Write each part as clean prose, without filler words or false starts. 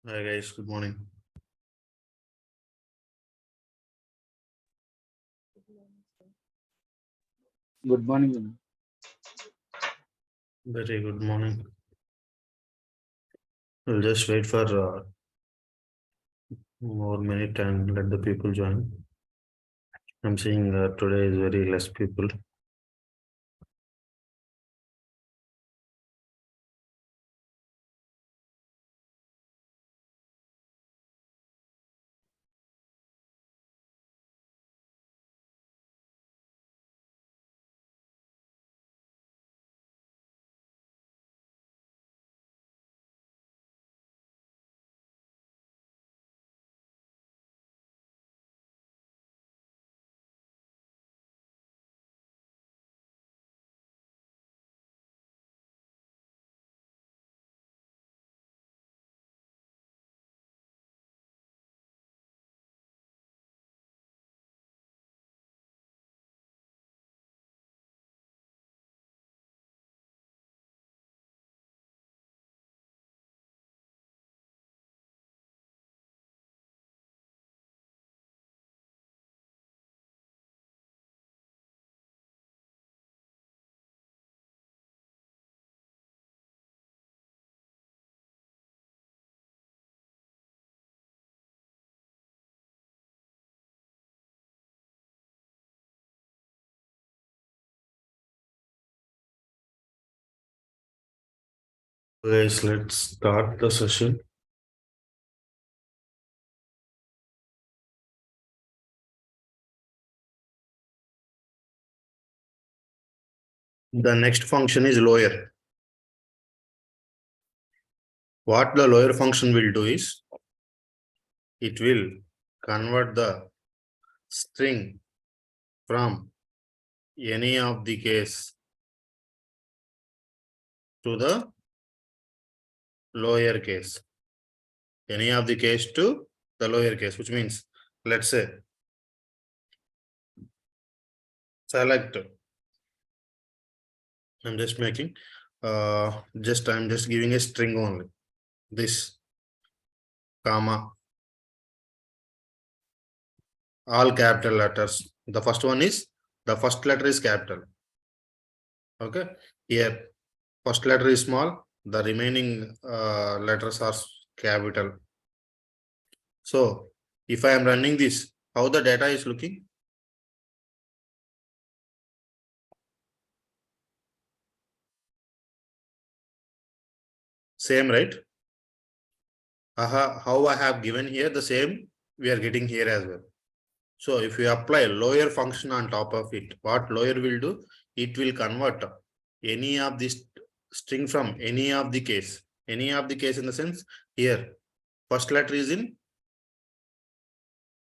Hi guys, good morning. Good morning. Very good morning. We'll just wait for more minute and let the people join. I'm seeing today is very less people. Guys, let's start the session. The next function is lawyer. What the lawyer function will do is it will convert the string from any of the case to the lower case. Any of the case to the lower case, which means let's say select. I'm just making I'm just giving a string only. This comma all capital letters. The first one is the first letter is capital. Okay, here first letter is small, the remaining letters are capital. So if I am running this, how the data is looking? Same, right? How I have given here, the same we are getting here as well. So if you apply lower function on top of it, what lower will do? It will convert any of this string from any of the case. Any of the case in the sense here, first letter is in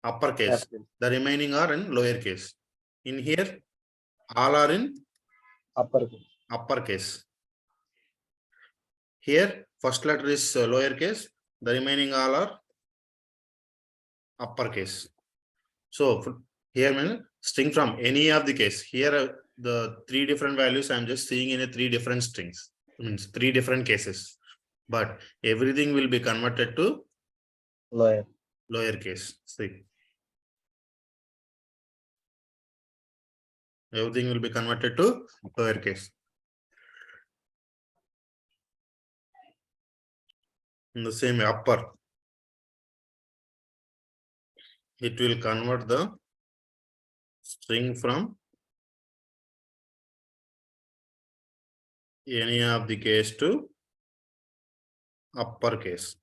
uppercase. The remaining are in lower case. In here, all are in uppercase. Here, first letter is lower case. The remaining all are uppercase. So here means string from any of the case. Here the three different values I'm just seeing in a three different strings. Means three different cases. But everything will be converted to lower case. See. Everything will be converted to lower case. In the same way, upper. It will convert the string from any of the case to uppercase.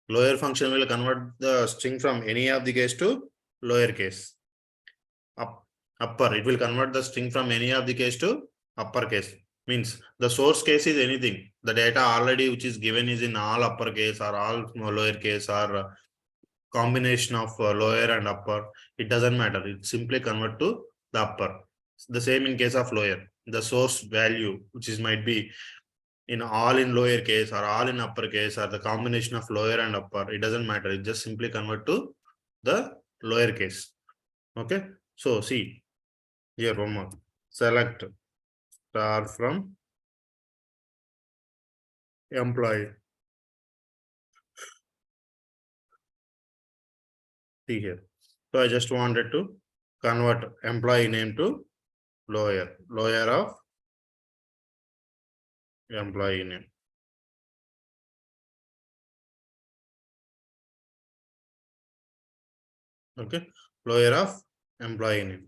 Lower function will convert the string from any of the case to lower case. Upper, it will convert the string from any of the case to uppercase. Means the source case is anything. The data already which is given is in all uppercase or all lower case or combination of lower and upper. It doesn't matter. It simply convert to the upper. The same in case of lower. The source value which is might be in all in lower case or all in upper case or the combination of lower and upper. It doesn't matter. It just simply convert to the lower case. Okay. So see here one more. Select star from employee. See here. So I just wanted to convert employee name to lawyer of employee name. Okay, lawyer of employee name.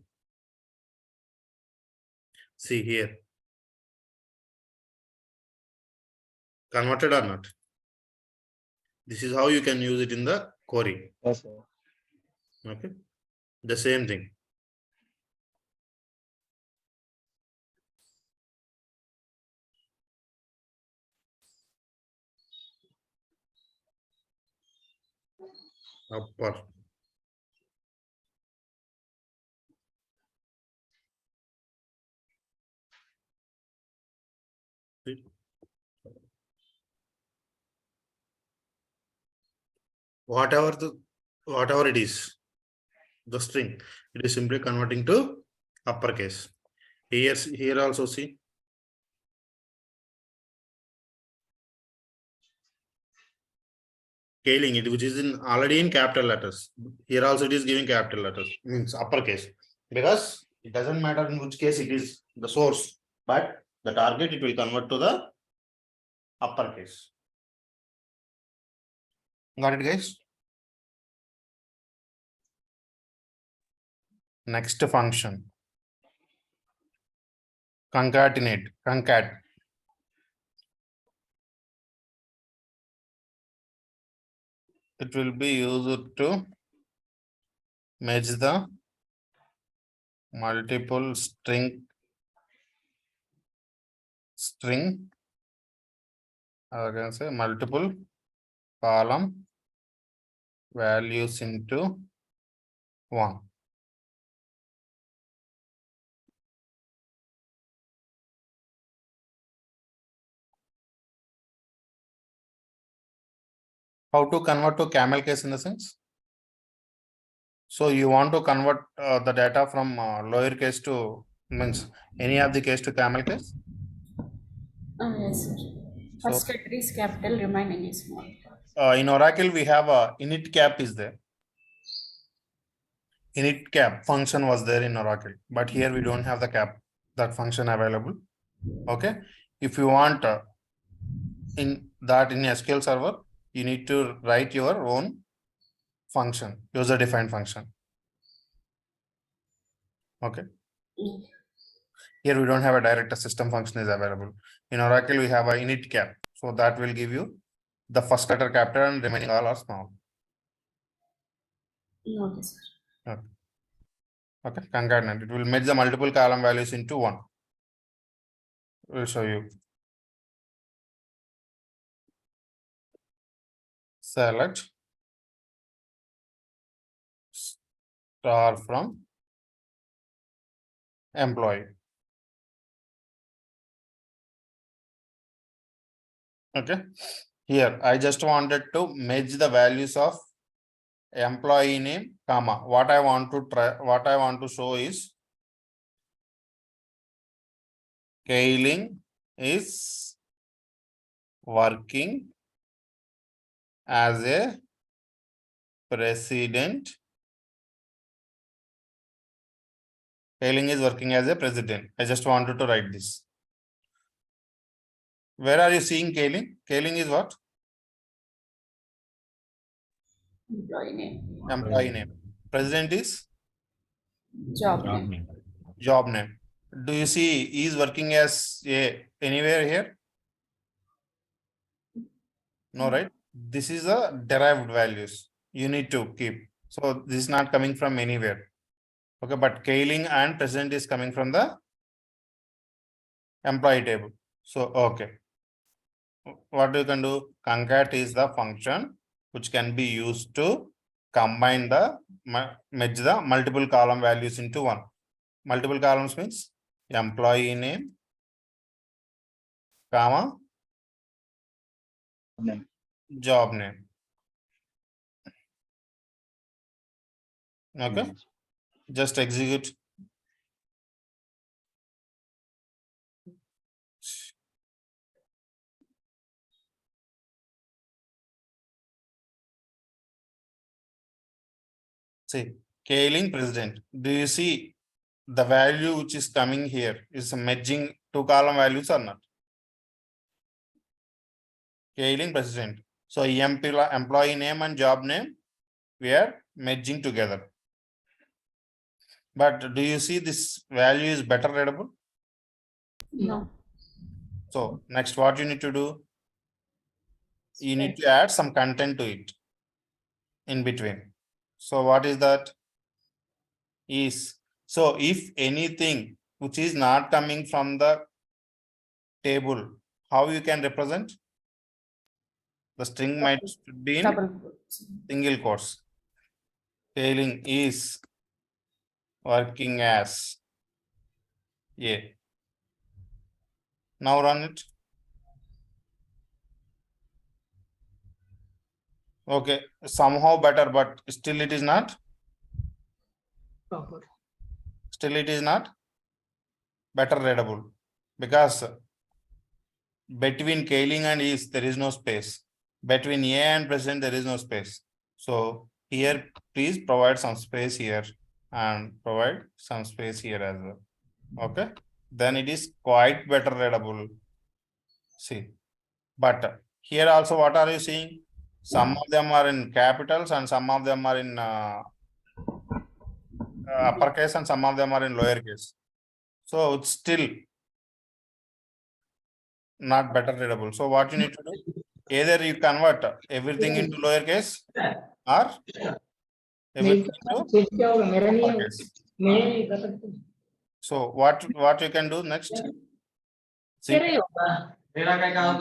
See here. Converted or not? This is how you can use it in the query. Yes, sir. Okay, the same thing. Upper. See? Whatever it is, the string, it is simply converting to uppercase. Here also see. Scaling it, which is already in capital letters. Here also it is giving capital letters, means uppercase, because it doesn't matter in which case it is the source, but the target it will convert to the uppercase. Got it, guys? Next function, concat. It will be used to match the multiple string I can say multiple column values into one. How to convert to camel case in the sense? So you want to convert the data from lower case to means any of the case to camel case? Yes, sir. So First letter is capital, remaining is small. in Oracle we have a init cap is there. Init cap function was there in Oracle, but here we don't have the cap, that function available. Okay, if you want in SQL Server, you need to write your own function, user defined function. Okay. Mm. Here we don't have a direct system function is available. In Oracle, we have a init cap. So that will give you the first letter capital and remaining all are small. Okay, sir. Okay. Okay, concatenate. It will match the multiple column values into one. We'll show you. Select star from employee. Okay. Here, I just wanted to match the values of employee name, comma. What I want to show is scaling is working as a president. Scaling is working as a president. I just wanted to write this. Where are you seeing scaling? Scaling is what? Employee name. Employee name. President is Job name. job name. Do you see he is working as a anywhere here? No, right? This is a derived values you need to keep. So this is not coming from anywhere. Okay, but scaling and president is coming from the employee table. So okay. What you can do? Concat is the function which can be used to combine the match the multiple column values into one. Multiple columns means employee name, comma, Name. job name. Okay, Yes. just execute. See, Kailing president. Do you see the value which is coming here is merging two column values or not? Kailing president. So employee name and job name, we are merging together. But do you see this value is better readable? No. So next, what you need to do? You need to add some content to it in between. So what is that? Is so if anything which is not coming from the table, how you can represent? The string might be in Double quotes. single quotes. Failing is working as A. Now run it. Okay, somehow better, but still it is not. Still it is not better readable, because between Kailing and is there is no space. Between A and present there is no space. So here please provide some space here and provide some space here as well. Okay, then it is quite better readable. See, but here also what are you seeing? Some of them are in capitals and some of them are in uppercase and some of them are in lowercase. So it's still not better readable. So what you need to do? Either you convert everything into lowercase or everything into uppercase. So what you can do next? See, on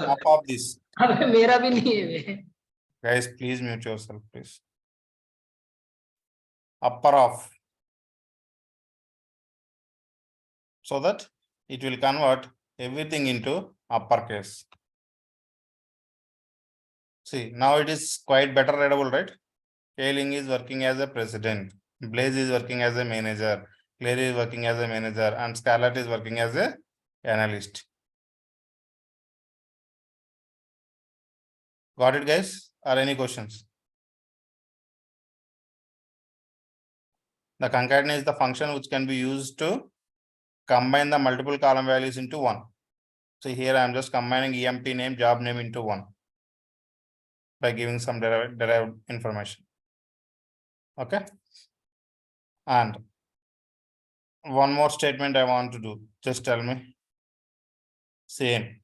top of this, मेरा भी नहीं है वे। guys, please mute yourself, please. Upper of, so that it will convert everything into uppercase. See, now it is quite better readable, right? Kailing is working as a president, Blaze is working as a manager, Clary is working as a manager, and Scarlett is working as a analyst. Got it, guys? Or any questions? The concatenate is the function which can be used to combine the multiple column values into one. So here I am just combining EMP name, job name into one by giving some derived information. Okay. And one more statement I want to do. Just tell me. Same.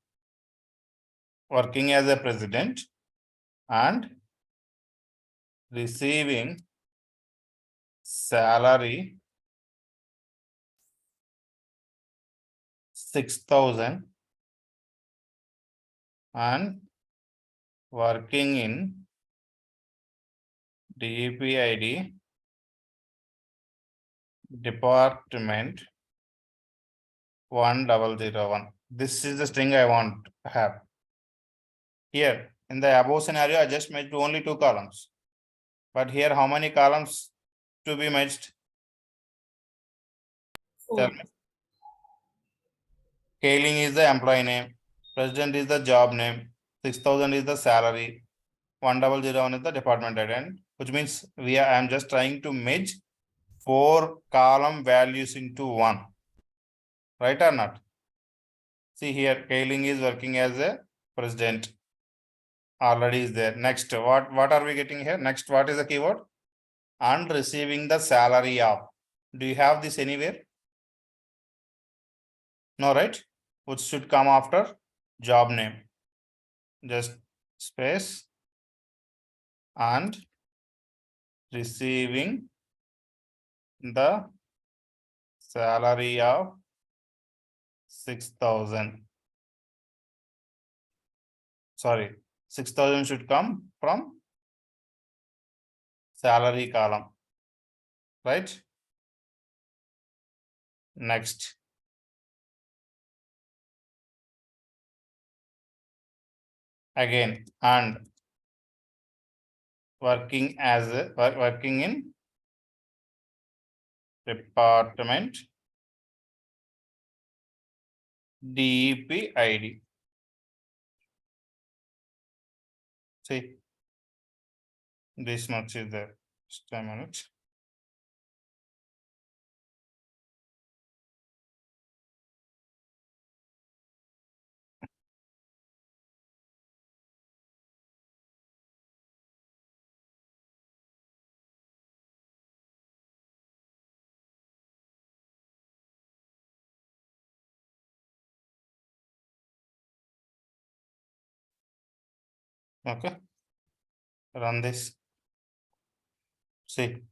Working as a president and receiving salary 6,000 and working in DPID department 1001. This is the string I want to have. Here in the above scenario, I just made only two columns. But here, how many columns to be merged? Tell me. Kailing is the employee name, president is the job name, 6,000 is the salary, 1001 is the department ID, which means I am just trying to merge 4 column values into one. Right or not? See here, Kailing is working as a president. Already is there. Next, what are we getting here? Next, what is the keyword? And receiving the salary of. Do you have this anywhere? No, right? Which should come after job name. Just space and receiving the salary of 6,000. Sorry, 6,000 should come from salary column, right? Next. Again, and working in department DEP ID. See, this much is there. Just a minute. Okay. Run this. See.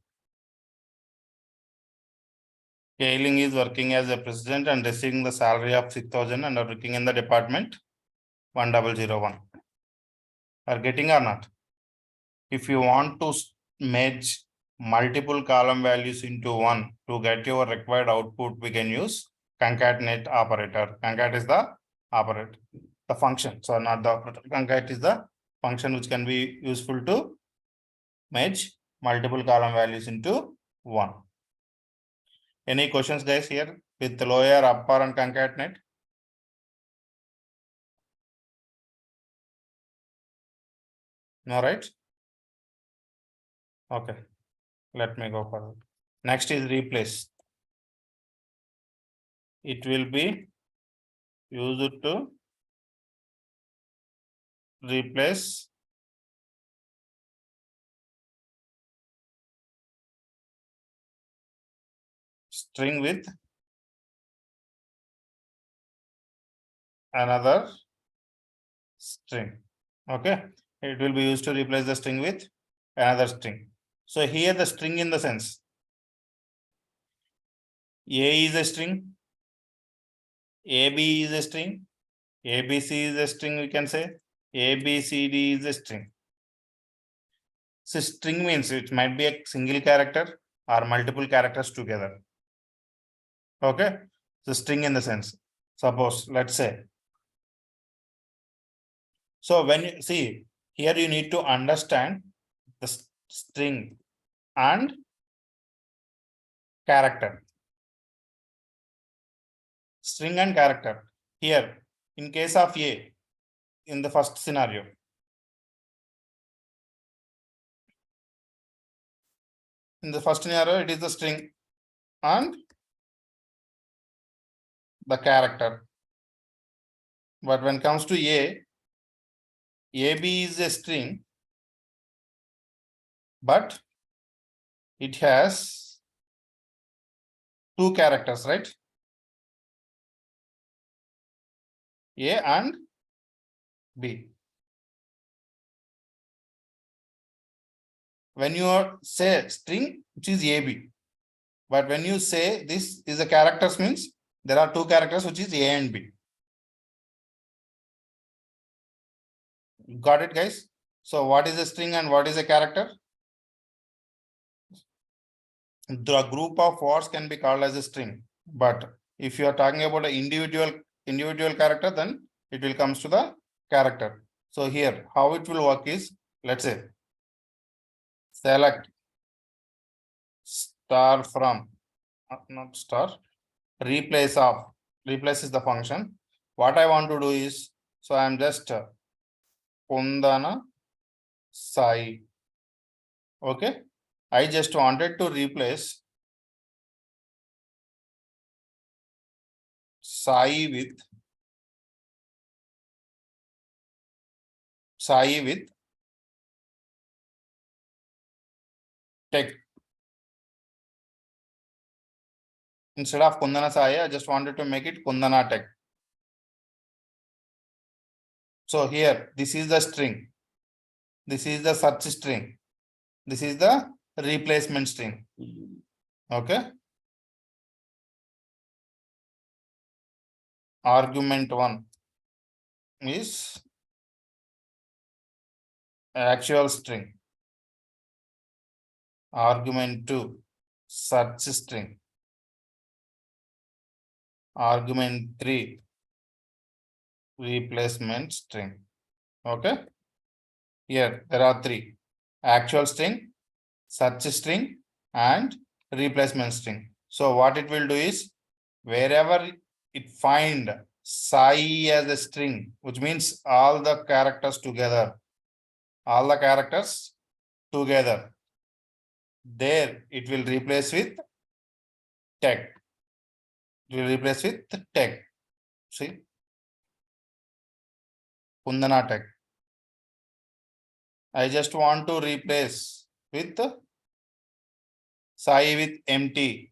Kailing is working as a president and receiving the salary of 6,000 and are working in the department 1001. Are getting or not? If you want to merge multiple column values into one to get your required output, we can use concatenate operator. Concat is the operator, the function. So not the operator. Concat is the function which can be useful to merge multiple column values into one. Any questions, guys, here with lower, upper, and concatenate? No, right? Okay. Let me go further. Next is replace. It will be used to replace string with another string. Okay, it will be used to replace the string with another string. So here the string in the sense A is a string, AB is a string, ABC is a string, we can say ABCD is a string. So string means it might be a single character or multiple characters together. Okay, the string in the sense, suppose let's say. So when you see here, you need to understand the string and character. String and character. Here, in case of A, in the first scenario, it is the string and the character. But when it comes to A, AB is a string, but it has two characters, right? A and B. When you say string, which is AB, but when you say this is a characters, means there are two characters, which is A and B. Got it, guys? So what is a string and what is a character? The group of words can be called as a string, but if you are talking about an individual character, then it will comes to the character. So here, how it will work is, let's say, select star from, not star, replace of, replace is the function. What I want to do is, so I am just Kundana Sai. Okay, I just wanted to replace Sai with tech. Instead of Kundana Sai, I just wanted to make it Kundana tech. So here, this is the string. This is the search string. This is the replacement string. Okay. Argument 1 is actual string. Argument 2, search string. Argument 3, replacement string. Okay. Here there are three: actual string, search string, and replacement string. So what it will do is, wherever it find Sai as a string, which means all the characters together, there it will replace with tech. It will replace with tech. See, Kundana tech. I just want to replace with Sai with empty.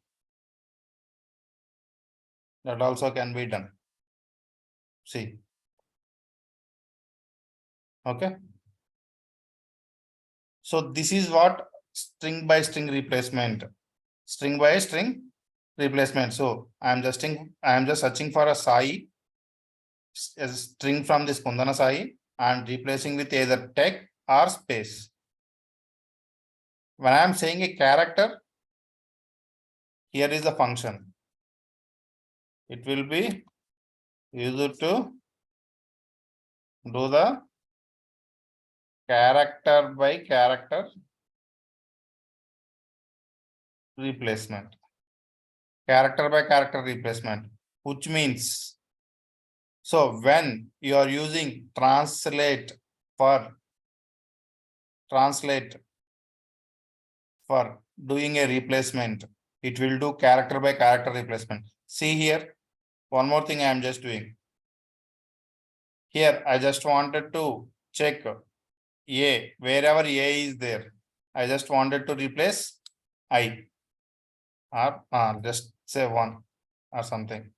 That also can be done. See. Okay. So this is what string by string replacement. String by string replacement. So I am just searching for a Sai, a string from this Kundana Sai, and replacing with either tech or space. When I am saying a character, here is the function. It will be used to do the character by character replacement. Character by character replacement, which means, so when you are using translate for doing a replacement, it will do character by character replacement. See here, one more thing I am just doing. Here, I just wanted to check A, wherever A is there, I just wanted to replace I, or just say 1 or something.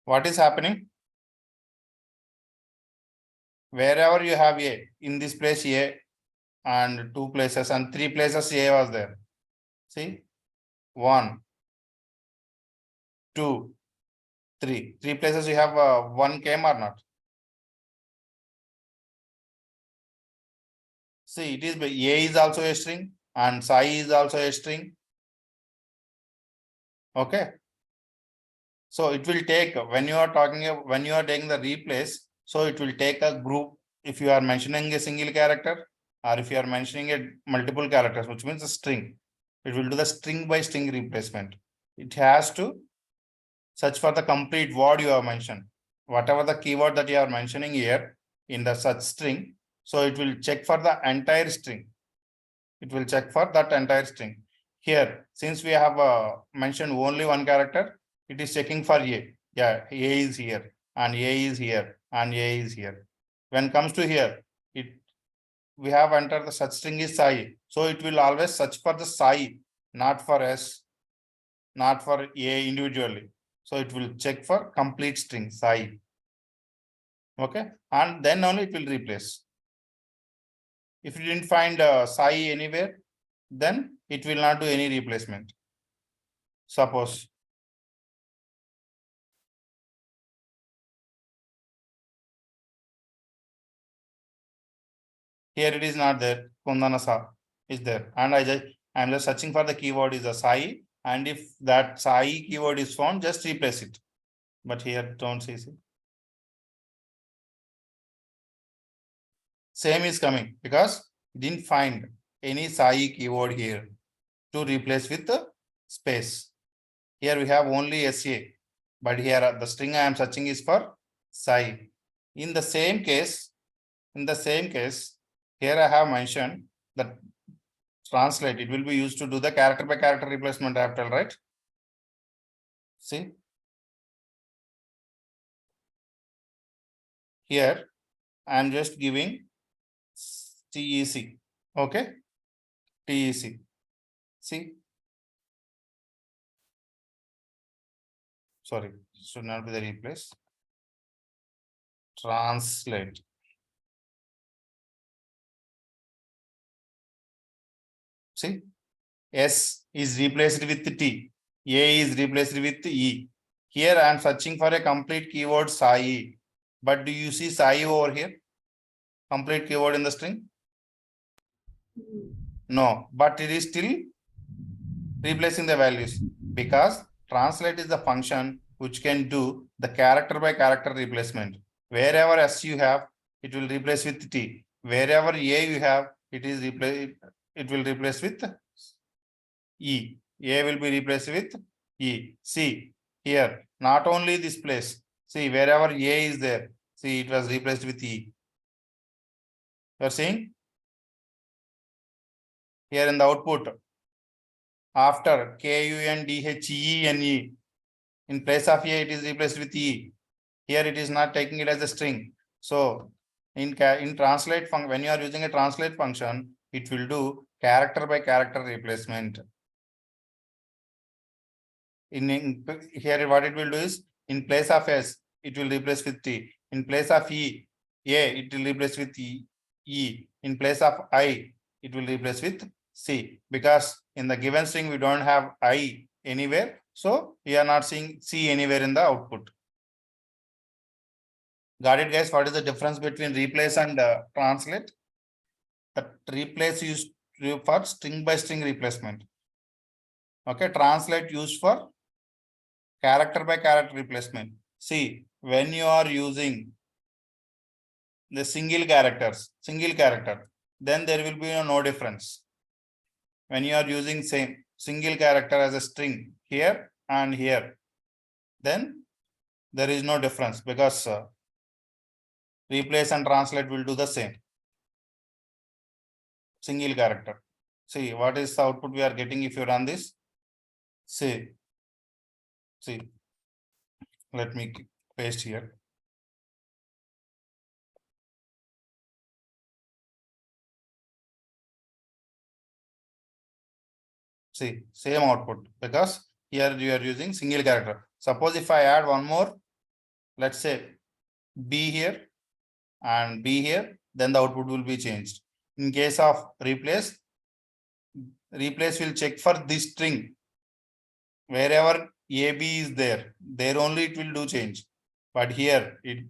What is happening? Wherever you have A, in this place A, and 2 places and 3 places A was there. See, 1, 2, 3. 3 places you have 1 came or not? See, it is A is also a string and Sai is also a string. Okay. So it will take, when you are taking the replace, so it will take a group. If you are mentioning a single character, or if you are mentioning a multiple characters, which means a string, it will do the string by string replacement. It has to search for the complete word you have mentioned. Whatever the keyword that you are mentioning here in the such string, so it will check for the entire string. It will check for that entire string. Here, since we have mentioned only one character, it is checking for A. Yeah, A is here, and A is here, and A is here. When comes to here, we have entered the such string is Sai. So it will always search for the Sai, not for S, not for A individually. So it will check for complete string Sai. Okay, and then only it will replace. If you didn't find Sai anywhere, then it will not do any replacement. Suppose here it is not there, Kundana Sa is there, and I'm just searching for the keyword is a Sai, and if that Sai keyword is found, just replace it. But here don't see. Same is coming because didn't find any Sai keyword here to replace with the space. Here we have only SA, but here the string I am searching is for Sai. In the same case, here I have mentioned that translate, it will be used to do the character by character replacement after, right? See, here I am just giving TEC. Okay, TEC. See, sorry, should not be the replace. Translate. See, S is replaced with T, A is replaced with E. Here I am searching for a complete keyword Sai. But do you see Sai over here? Complete keyword in the string? No, but it is still replacing the values because translate is the function which can do the character by character replacement. Wherever S you have, it will replace with T. Wherever A you have, it will replace with E. A will be replaced with E. See here, not only this place. See, wherever A is there, see, it was replaced with E. You are seeing? Here in the output, after KUNDHENE, in place of A, it is replaced with E. Here it is not taking it as a string. So in translate function, when you are using a translate function, it will do character by character replacement. Here what it will do is, in place of S, it will replace with T. In place of E, A, it will replace with E. E. In place of I, it will replace with C, because in the given string we don't have I anywhere, so we are not seeing C anywhere in the output. Got it, guys? What is the difference between replace and translate? The replace used for string by string replacement. Okay, translate used for character by character replacement. See, when you are using the single character, then there will be no difference. When you are using same single character as a string here and here, then there is no difference, because replace and translate will do the same. Single character. See, what is the output we are getting if you run this? See, let me paste here. See, same output, because here you are using single character. Suppose if I add one more, let's say B here and B here, then the output will be changed. In case of replace will check for this string. Wherever AB is there only it will do change. But here it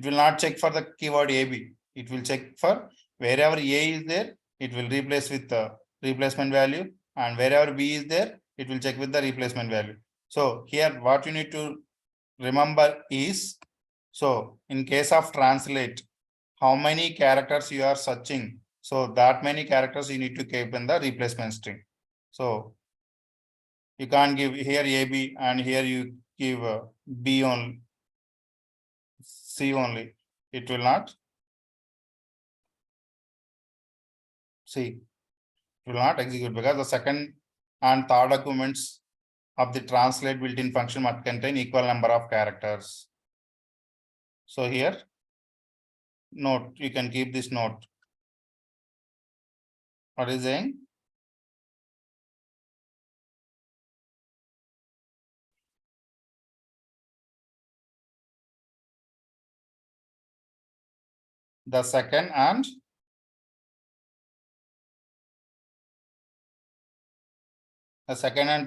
will not check for the keyword AB. It will check for wherever A is there, it will replace with the replacement value, and wherever B is there, it will check with the replacement value. So here what you need to remember is, so in case of translate, how many characters you are searching, so that many characters you need to keep in the replacement string. So you can't give here AB and here you give B only, C only. It will not. See, it will not execute, because the second and third arguments of the translate built-in function must contain equal number of characters. So here, note, you can keep this note. What is saying? The second and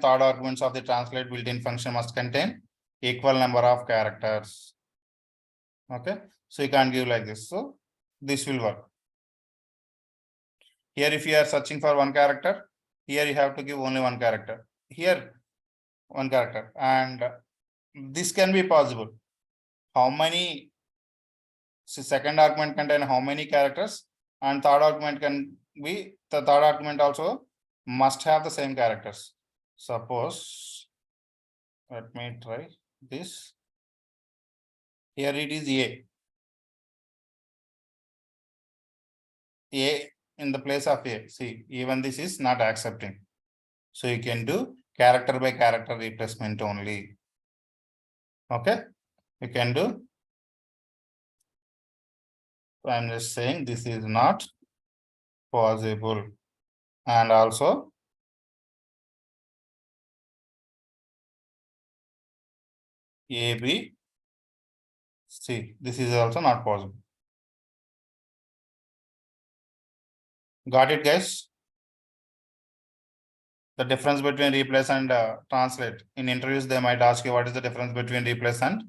third arguments of the translate built-in function must contain equal number of characters. Okay, so you can't give like this. So this will work. Here, if you are searching for one character, here you have to give only one character. Here, one character, and this can be possible. How many? So second argument contain how many characters, and third argument can be, the third argument also must have the same characters. Suppose, let me try this. Here it is A. A in the place of A. See, even this is not accepting. So you can do character by character replacement only. Okay, you can do. I'm just saying this is not possible. And also A, B, C. This is also not possible. Got it, guys? The difference between replace and translate. In interviews, they might ask you what is the difference between replace and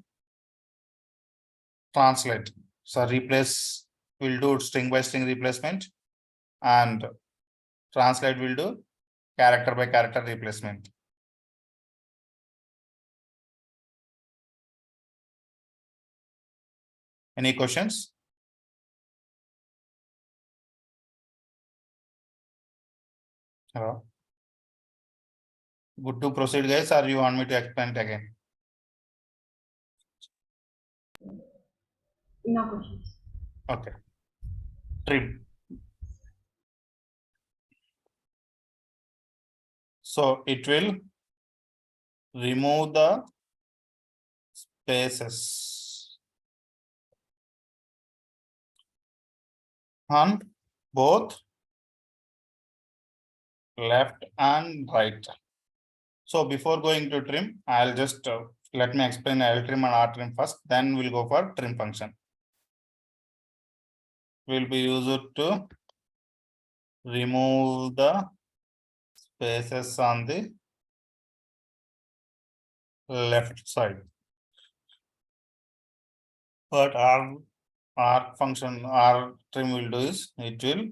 translate. So replace will do string by string replacement, and translate will do character by character replacement. Any questions? Hello. Good to proceed, guys, or you want me to explain it again? No questions. Okay. Trim. So it will remove the spaces on both left and right. So before going to trim, I'll just let me explain L trim and R trim first, then we'll go for trim function. will be used to remove the spaces on the left side. But R function R trim will do is it will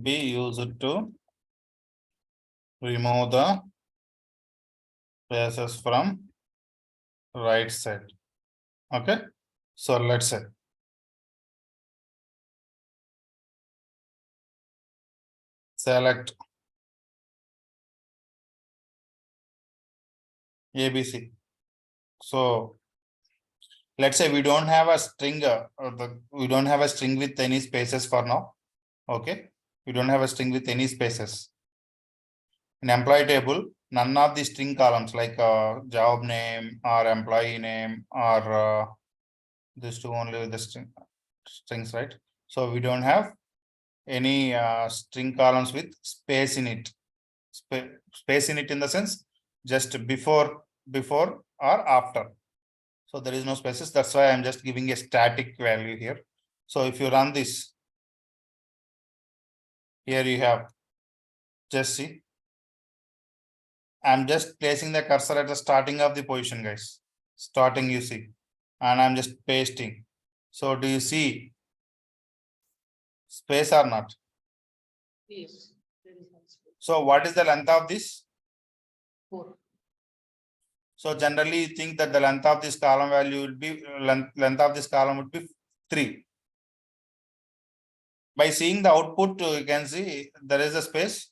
be used to remove the spaces from right side. Okay, so let's say select ABC. So let's say we don't have a string we don't have a string with any spaces for now. Okay, we don't have a string with any spaces. In employee table, none of the string columns like job name or employee name or this two only with the strings, right? So we don't have any string columns with space in it. Space in it in the sense just before or after. So there is no spaces. That's why I'm just giving a static value here. So if you run this, here you have, just see, I'm just placing the cursor at the starting of the position, guys. Starting, you see, and I'm just pasting. So do you see space or not? Yes. There is no space. So what is the length of this? 4. So generally you think that the length of this column value will be length of this column would be 3. By seeing the output, you can see there is a space.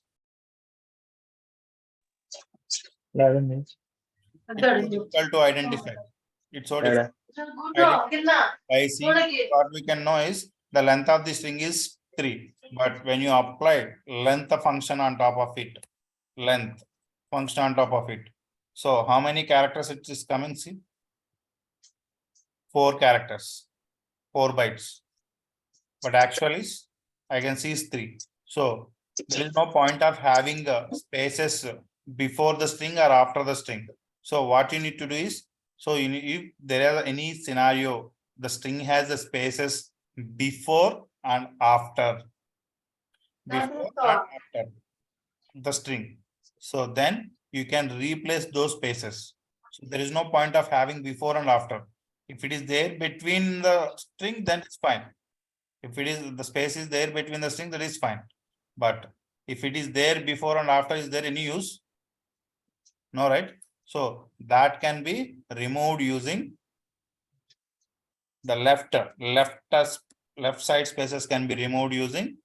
11 minutes. It's so difficult to identify. It's so difficult. By seeing what we can know is the length of the string is 3. But when you apply length function on top of it, length function on top of it. So how many characters it is coming? See, 4 characters, 4 bytes. But actually I can see is 3. So there is no point of having spaces before the string or after the string. So what you need to do is, so if there is any scenario, the string has the spaces before and after. Before and after the string. So then you can replace those spaces. So there is no point of having before and after. If it is there between the string, then it's fine. If it is the space is there between the string, that is fine. But if it is there before and after, is there any use? No, right? So that can be removed using the left side spaces can be removed using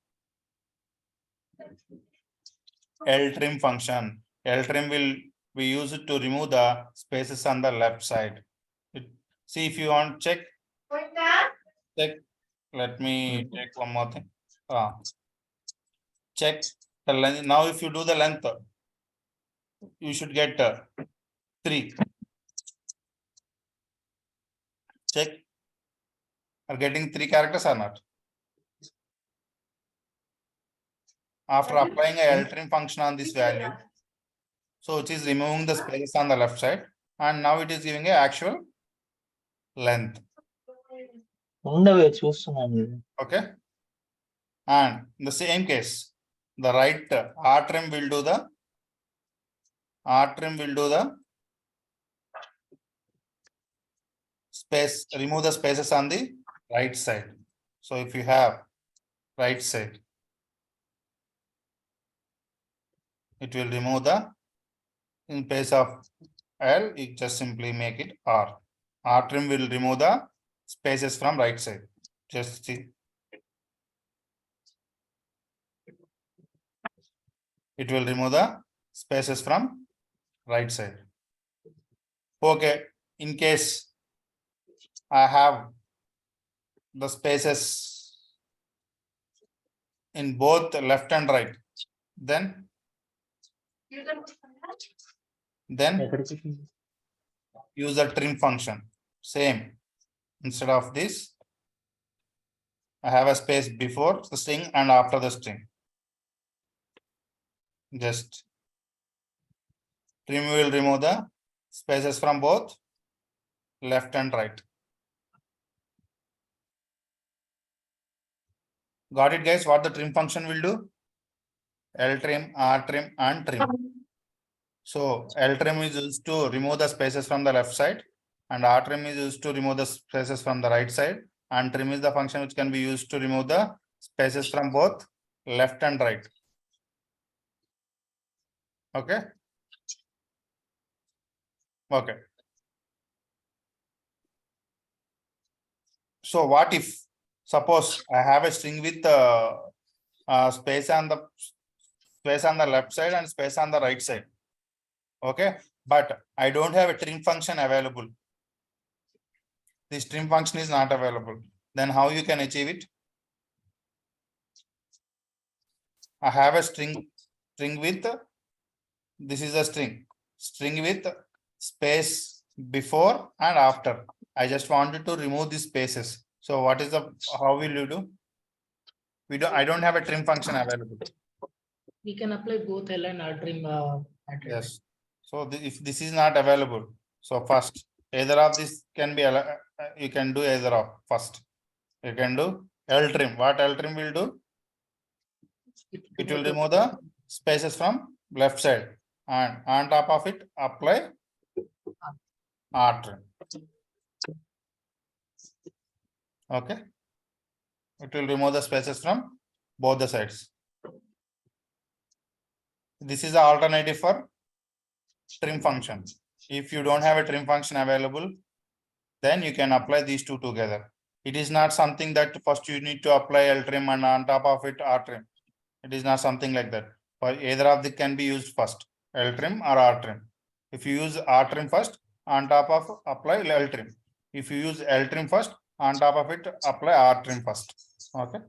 L-trim function. L-trim will be used to remove the spaces on the left side. See if you want check. Let me take one more thing. Check the length. Now if you do the length, you should get 3. Check. Are getting 3 characters or not? After applying a L-trim function on this value, so it is removing the spaces on the left side, and now it is giving a actual length. Okay. And in the same case, the right R trim will do the space, remove the spaces on the right side. So if you have right side, it will remove the, in place of L, you just simply make it R. R trim will remove the spaces from right side. Just see. It will remove the spaces from right side. Okay, in case I have the spaces in both left and right, then use the trim function. Same. Instead of this, I have a space before the string and after the string. Just trim will remove the spaces from both left and right. Got it, guys? What the trim function will do? L trim, R trim, and trim. So L trim is used to remove the spaces from the left side, and R trim is used to remove the spaces from the right side, and trim is the function which can be used to remove the spaces from both left and right. Okay. Okay. So what if suppose I have a string with space on the left side and space on the right side. Okay, but I don't have a trim function available. This trim function is not available. Then how you can achieve it? I have a string with this is a string with space before and after. I just wanted to remove these spaces. So what is the how will you do? I don't have a trim function available. We can apply both L and R trim. Yes. So if this is not available, so first either of this can be you can do either of first. You can do L trim. What L trim will do? It will remove the spaces from left side, and on top of it apply R trim. Okay. It will remove the spaces from both the sides. This is the alternative for trim function. If you don't have a trim function available, then you can apply these two together. It is not something that first you need to apply L trim and on top of it R trim. It is not something like that. For either of them can be used first, L trim or R trim. If you use R trim first, on top of apply L trim. If you use L trim first, on top of it apply R trim first. Okay.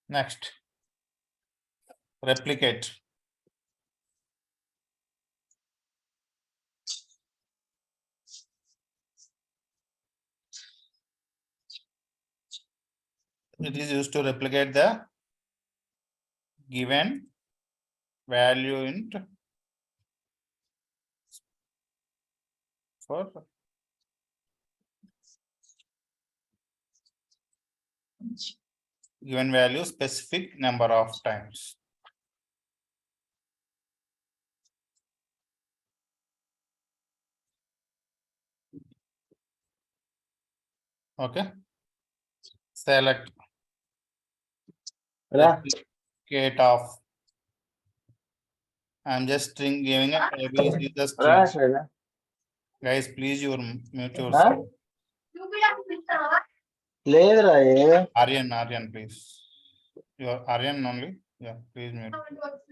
Next, replicate. It is used to replicate the given value int for given value specific number of times. Okay. Select replicate of. I'm just giving a ABC the string. Guys, please you mute yourself. లేదురా Aryan, please. Your Aryan only. Yeah, please mute.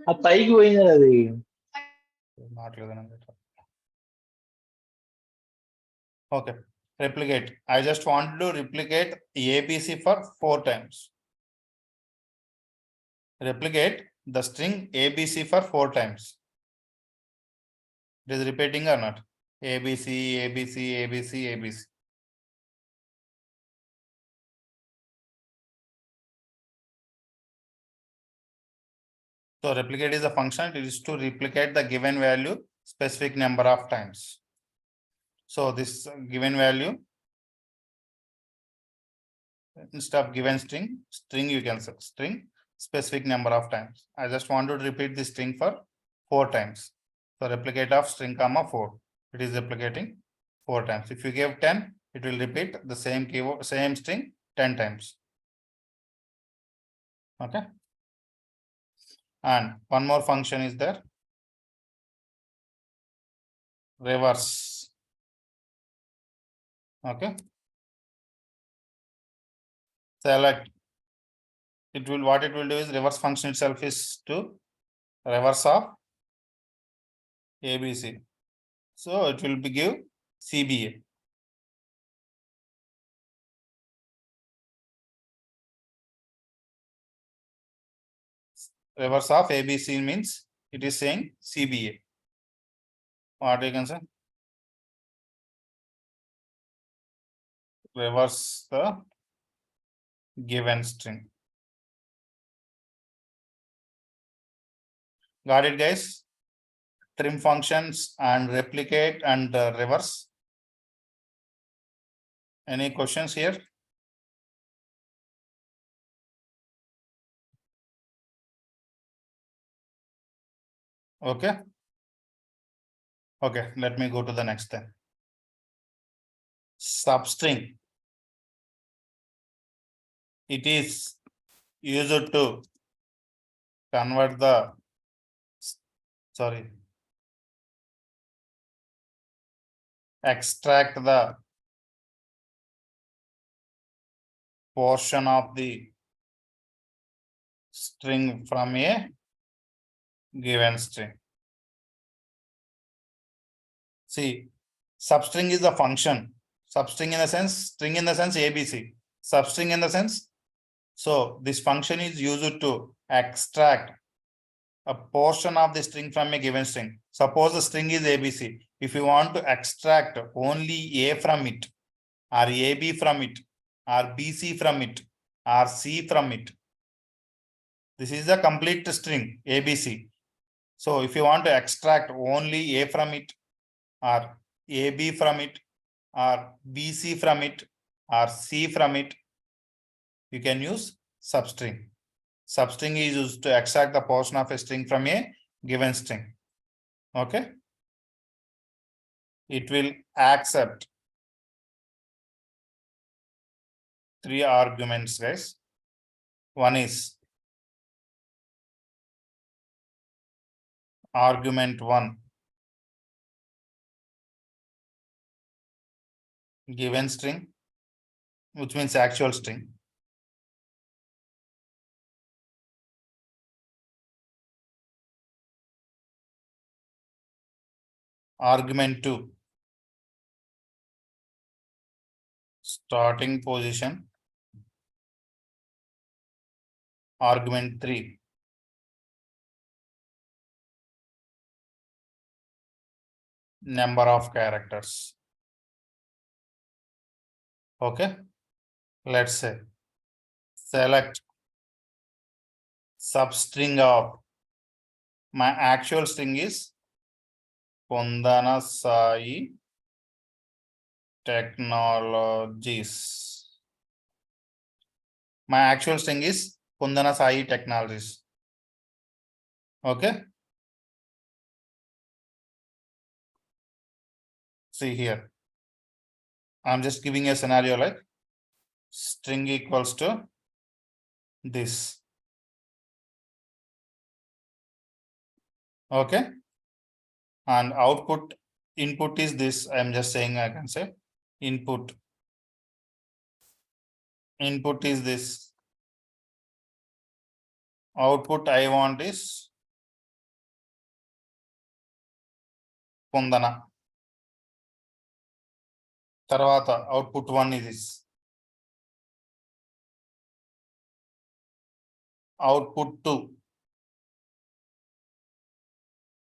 ఆ పైకి పోయింది అది. Not okay. Replicate. I just want to replicate ABC for 4 times. Replicate the string ABC for 4 times. It is repeating or not? ABC, ABC, ABC, ABC. So replicate is a function. It is to replicate the given value specific number of times. So this given value, instead of given string you can say string specific number of times. I just want to repeat this string for 4 times. So replicate of string comma 4. It is replicating 4 times. If you give 10, it will repeat the same keyword, same string 10 times. Okay. And one more function is there. Reverse. Okay. Select. What it will do is reverse function itself is to reverse of ABC. So it will be give CBA. Reverse of ABC means it is saying CBA. What you can say? Reverse the given string. Got it, guys? Trim functions and replicate and reverse. Any questions here? Okay. Okay, let me go to the next then. Substring. It is used to convert the, extract the portion of the string from a given string. See, substring is a function. Substring in the sense, string in the sense ABC. Substring in the sense, so this function is used to extract a portion of the string from a given string. Suppose the string is ABC. If you want to extract only A from it, or AB from it, or BC from it, or C from it, this is the complete string ABC. So if you want to extract only A from it, or AB from it, or BC from it, or C from it, you can use substring. Substring is used to extract the portion of a string from a given string. Okay. It will accept 3 arguments, guys. One is argument 1, given string, which means actual string. Argument 2, starting position. Argument 3, number of characters. Okay, let's say select substring of my actual string is Kundana Sai Technologies. My actual string is Kundana Sai Technologies. Okay. See here. I'm just giving a scenario like string equals to this. Okay. And output input is this. I'm just saying, I can say input is this. Output I want is Kundana. Tarvata output 1 is this. Output 2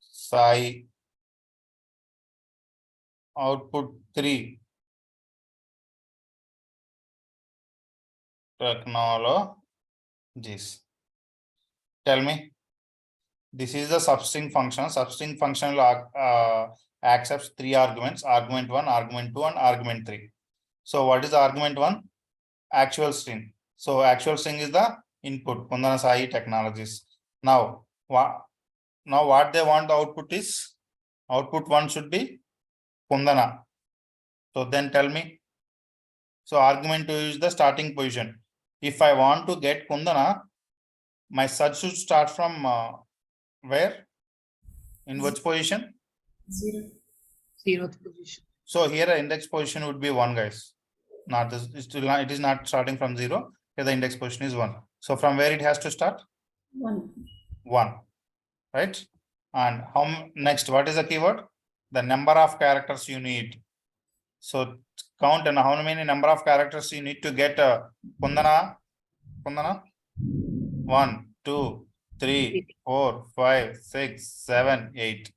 Sai. Output 3 Technologies. Tell me, this is the substring function. Substring function accepts 3 arguments: argument 1, argument 2, and argument 3. So what is the argument 1? Actual string. So actual string is the input, Kundana Sai Technologies. Now what they want the output is, output 1 should be Kundana. So then tell me, so argument 2 is the starting position. If I want to get Kundana, my search should start from where? In which position? 0th position. So here the index position would be 1, guys. Not this, it is not starting from 0. Here the index position is 1. So from where it has to start? 1. 1. Right? And next, what is the keyword? The number of characters you need. So count and how many number of characters you need to get Kundana. 1, 2, 3, 4, 5, 6, 7, 8.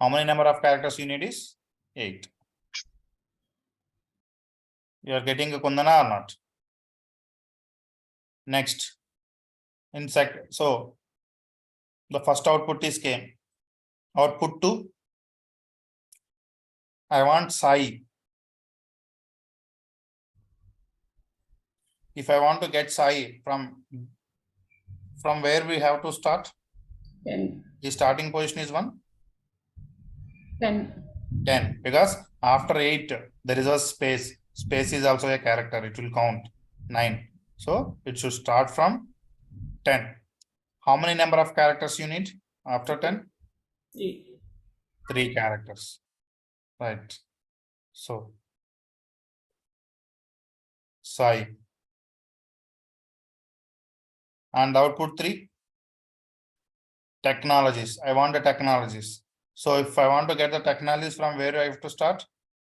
How many number of characters you need is 8. You are getting a Kundana or not? Next, in sec, so the first output is came. Output 2, I want Sai. if I want to get Sai from where we have to start? 10. The starting position is 1. 10. 10, because after 8 there is a space. Space is also a character, it will count 9. So it should start from 10. How many number of characters you need after 10? 3. 3 characters, right? So Sai, and output 3 technologies. I want the technologies. So if I want to get the technologies, from where I have to start?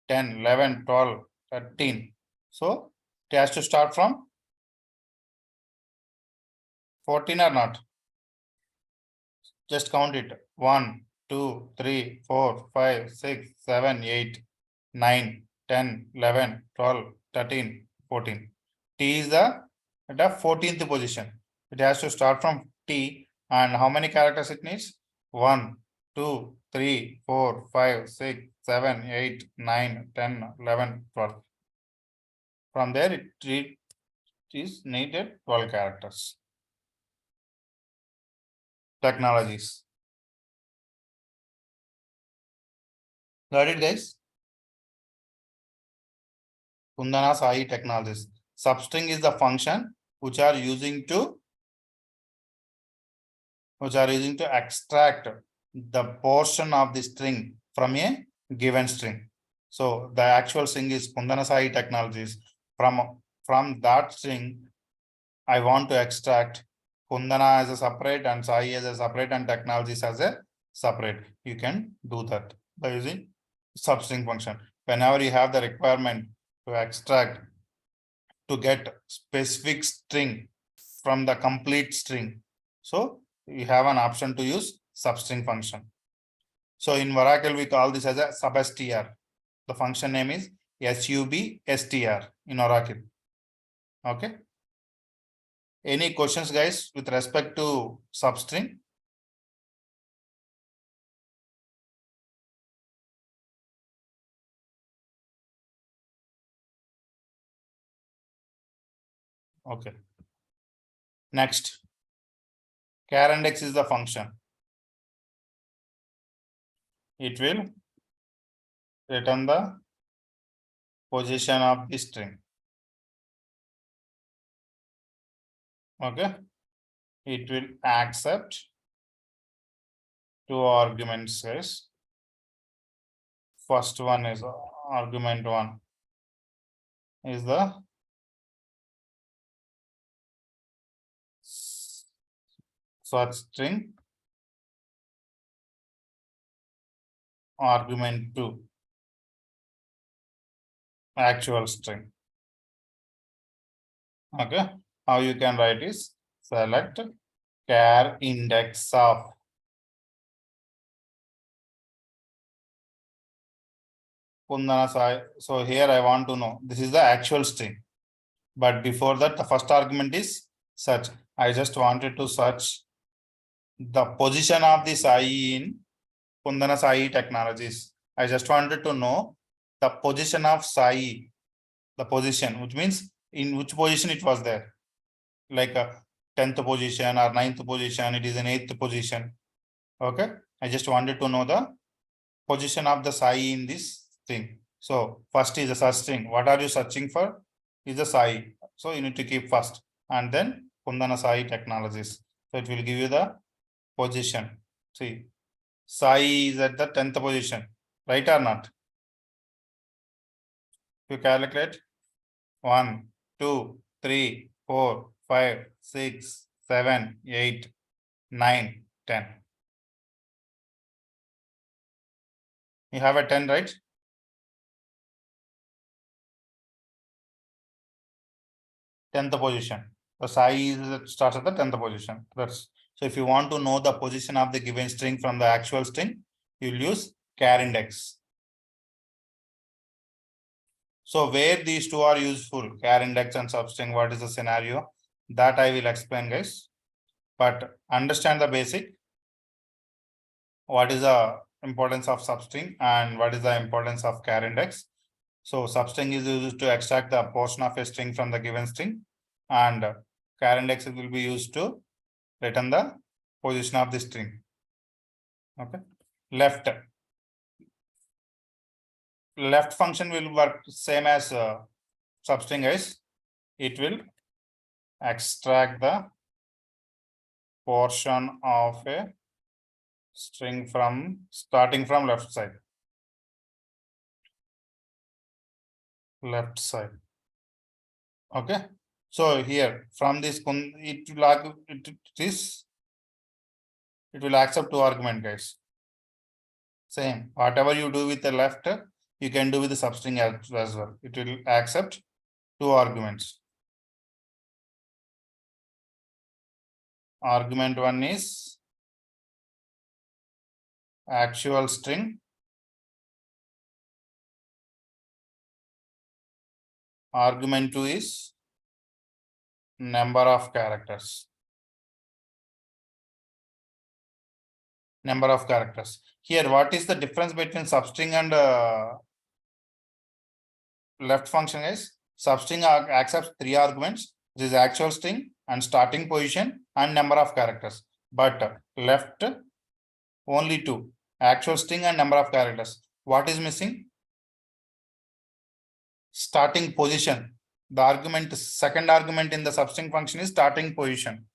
10, 11, 12, 13. So it has to start from 14 or not? Just count it. 1, 2, 3, 4, 5, 6, 7, 8, 9, 10, 11, 12, 13, 14. T is at the 14th position. It has to start from T. And how many characters it needs? 1, 2, 3, 4, 5, 6, 7, 8, 9, 10, 11, 12. From there, it is needed 12 characters. Technologies. Got it, guys? Kundana Sai technologies. Substring is the function which are using to extract the portion of the string from a given string. So the actual string is Kundana Sai technologies. From that string, I want to extract Kundana as a separate and Sai as a separate and technologies as a separate. You can do that by using substring function. Whenever you have the requirement to extract, to get specific string from the complete string, so you have an option to use substring function. So in Oracle, we call this as a substr. The function name is substr in Oracle. Okay. Any questions, guys, with respect to substring? Okay. Next, char index is the function. It will return the position of the string. Okay. It will accept 2 arguments, guys. First one is argument 1 is the search string. Argument 2 actual string. Okay, how you can write is select char index of Kundana Sai. So here I want to know, this is the actual string, but before that the first argument is search. I just wanted to search the position of the Sai in Kundana Sai technologies. I just wanted to know the position of Sai, the position, which means in which position it was there, like a 10th position or 9th position, it is an 8th position. Okay, I just wanted to know the position of the Sai in this thing. So first is the search string. What are you searching for? Is the Sai. So you need to keep first, and then Kundana Sai technologies. So it will give you the position. See, Sai is at the 10th position, right or not? You calculate 1, 2, 3, 4, 5, 6, 7, 8, 9, 10. You have a 10, right? 10th position. The Sai starts at the 10th position. That's so if you want to know the position of the given string from the actual string, you'll use char index. So where these two are useful, char index and substring, what is the scenario? That I will explain, guys. But understand the basic. What is the importance of substring and what is the importance of char index? So substring is used to extract the portion of a string from the given string, and char index will be used to return the position of the string. Okay, left function will work same as substring is. It will extract the portion of a string from starting from left side. Okay, so here from this it will accept 2 argument, guys. Same, whatever you do with the left, you can do with the substring as well. It will accept 2 arguments. Argument 1 is actual string. Argument 2 is number of characters. Here, what is the difference between substring and left function is? Substring accepts 3 arguments, which is actual string and starting position and number of characters. But left only 2, actual string and number of characters. What is missing? Starting position. The second argument in the substring function is starting position.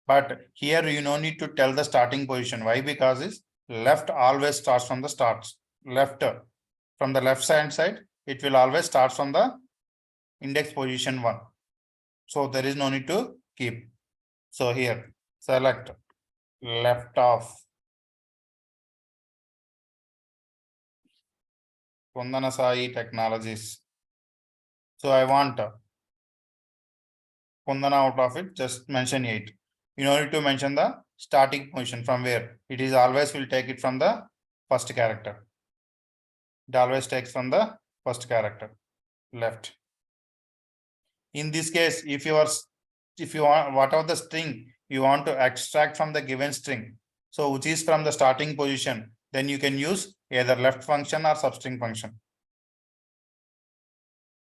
But here you no need to tell the starting position. Why? Because is left always starts from the starts. From the left side, it will always start from the index position 1. So there is no need to keep. So here select left of Kundana Sai Technologies. So I want Kundana out of it, just mention 8. You need to mention the starting position from where it is always will take it from the first character. It always takes from the first character left. In this case, if you want whatever the string you want to extract from the given string, so which is from the starting position, then you can use either left function or substring function.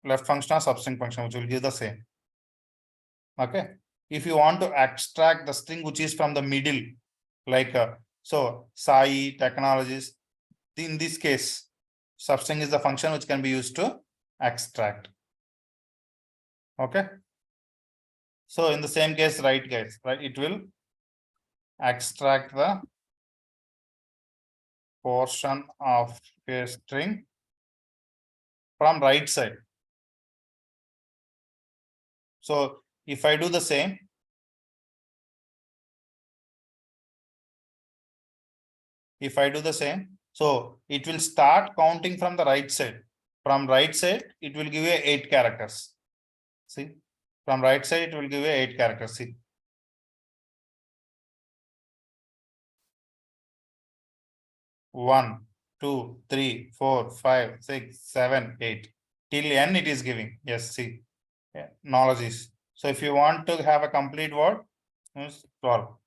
Left function or substring function, which will give the same. Okay, if you want to extract the string which is from the middle, like so Sai Technologies, in this case substring is the function which can be used to extract. Okay, so in the same case, right guys, right, it will extract the portion of a string from right side. So if I do the same, so it will start counting from the right side. From right side, it will give you 8 characters. See, from right side, it will give you 8 characters. See, one, 2, 3, 4, 5, 6, 7, 8 till n it is giving. Yes, see, yeah, knowledge is. So if you want to have a complete word, 12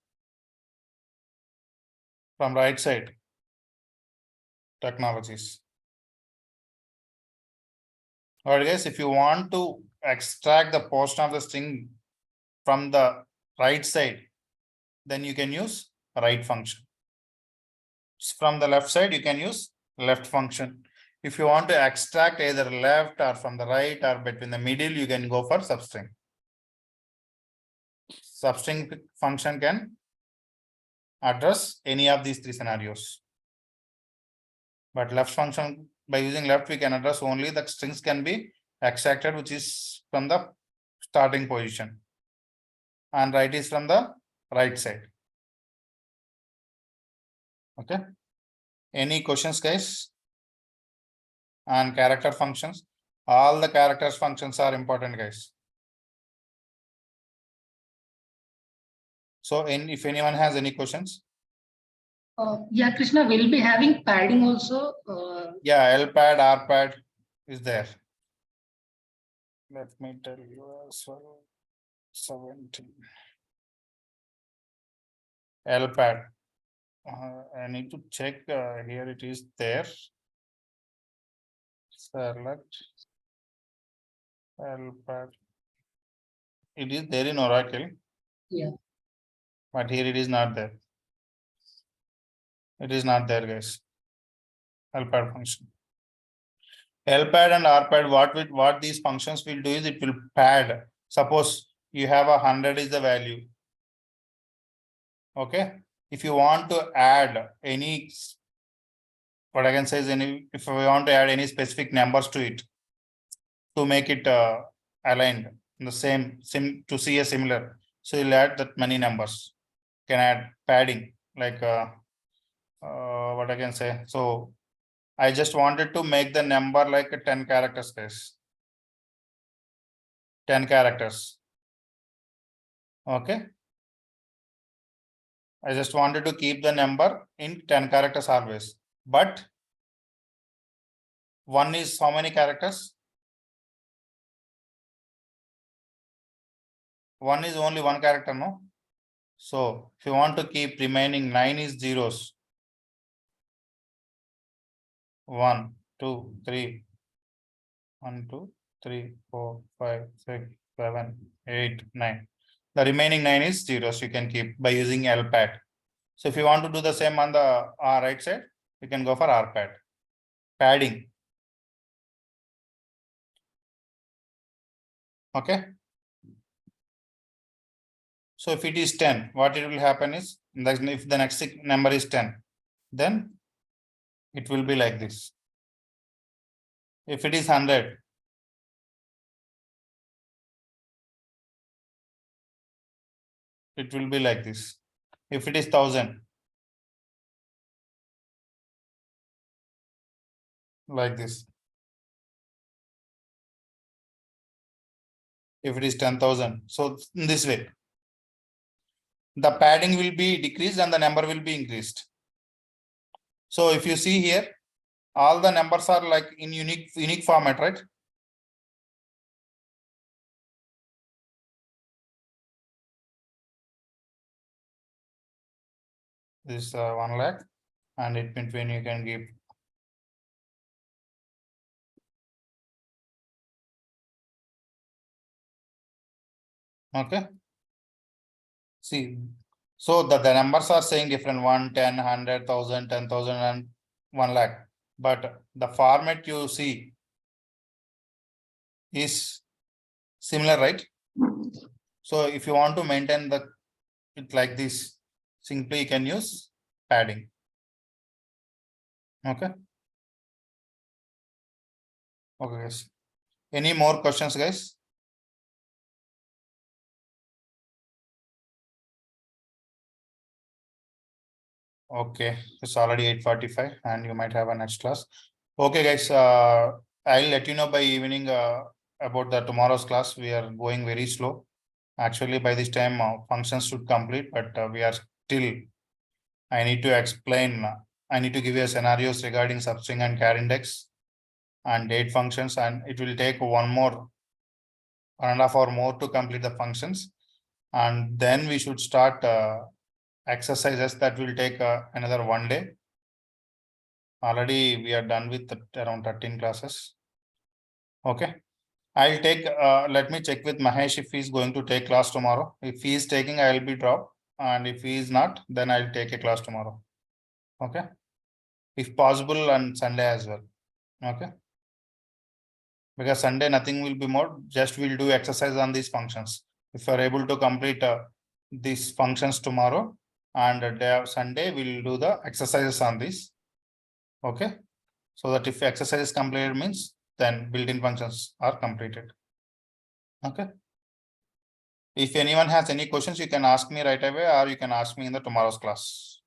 from right side, technologies. All right, guys, if you want to extract the portion of the string from the right side, then you can use right function. From the left side, you can use left function. If you want to extract either left or from the right or between the middle, you can go for substring. Substring function can address any of these 3 scenarios. But left function, by using left, we can address only the strings can be extracted, which is from the starting position, and right is from the right side. Okay. Any questions, guys? And character functions. All the characters functions are important, guys. So if anyone has any questions. Yeah, Krishna will be having padding also. Yeah, LPAD, RPAD is there. Let me tell you as well. 17. LPAD. I need to check. Here it is there. Select LPAD. it is there in Oracle. Yeah. But here it is not there. It is not there, guys. LPAD function. LPAD and RPAD, what these functions will do is it will pad. Suppose you have 100 is the value. Okay. If you want to add any, what I can say is if we want to add any specific numbers to it to make it aligned in the same to see a similar. So you'll add that many numbers. Can add padding like what I can say. So I just wanted to make the number like a 10 characters guys. 10 characters. Okay. I just wanted to keep the number in 10 characters always. But one is how many characters? One is only one character, no? So if you want to keep remaining 9 is zeros. 1, 2, 3. 1, 2, 3, 4, 5, 6, 7, 8, 9. The remaining 9 is zeros you can keep by using LPAD. So if you want to do the same on the right side, you can go for RPAD. Padding. Okay. So if it is 10, what it will happen is, if the next number is 10, then it will be like this. If it is 100, it will be like this. If it is 1000, like this. If it is 10,000, so in this way, the padding will be decreased and the number will be increased. So if you see here, all the numbers are like in unique format, right? This 1 lakh, and in between you can give. Okay. See, so the numbers are saying different 1, 10, 100, 1000, 10,000 and 1 lakh. But the format you see is similar, right? So if you want to maintain it like this, simply you can use padding. Okay. Okay, guys. Any more questions, guys? Okay, it's already 8:45 and you might have a next class. Okay, guys, I'll let you know by evening about the tomorrow's class. We are going very slow. Actually, by this time, functions should complete, but we are still, I need to explain, I need to give you scenarios regarding substring and char index and date functions, and it will take 1.5 hour more to complete the functions. And then we should start exercises that will take another 1 day. Already we are done with around 13 classes. Okay. I'll take, let me check with Mahesh if he's going to take class tomorrow. If he is taking, I'll be dropped. And if he is not, then I'll take a class tomorrow. Okay. If possible, on Sunday as well. Okay. Because Sunday, nothing will be more, just we'll do exercise on these functions. If you're able to complete these functions tomorrow and day of Sunday, we'll do the exercises on this. Okay. So that if exercise is completed means then built-in functions are completed. Okay. If anyone has any questions, you can ask me right away or you can ask me in the tomorrow's class.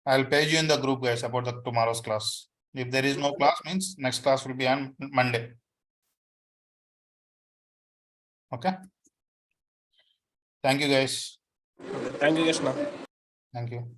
I'll page you in the group, guys, about the tomorrow's class. If there is no class means next class will be on Monday. Okay. Thank you, guys. Thank you, Krishna. Thank you.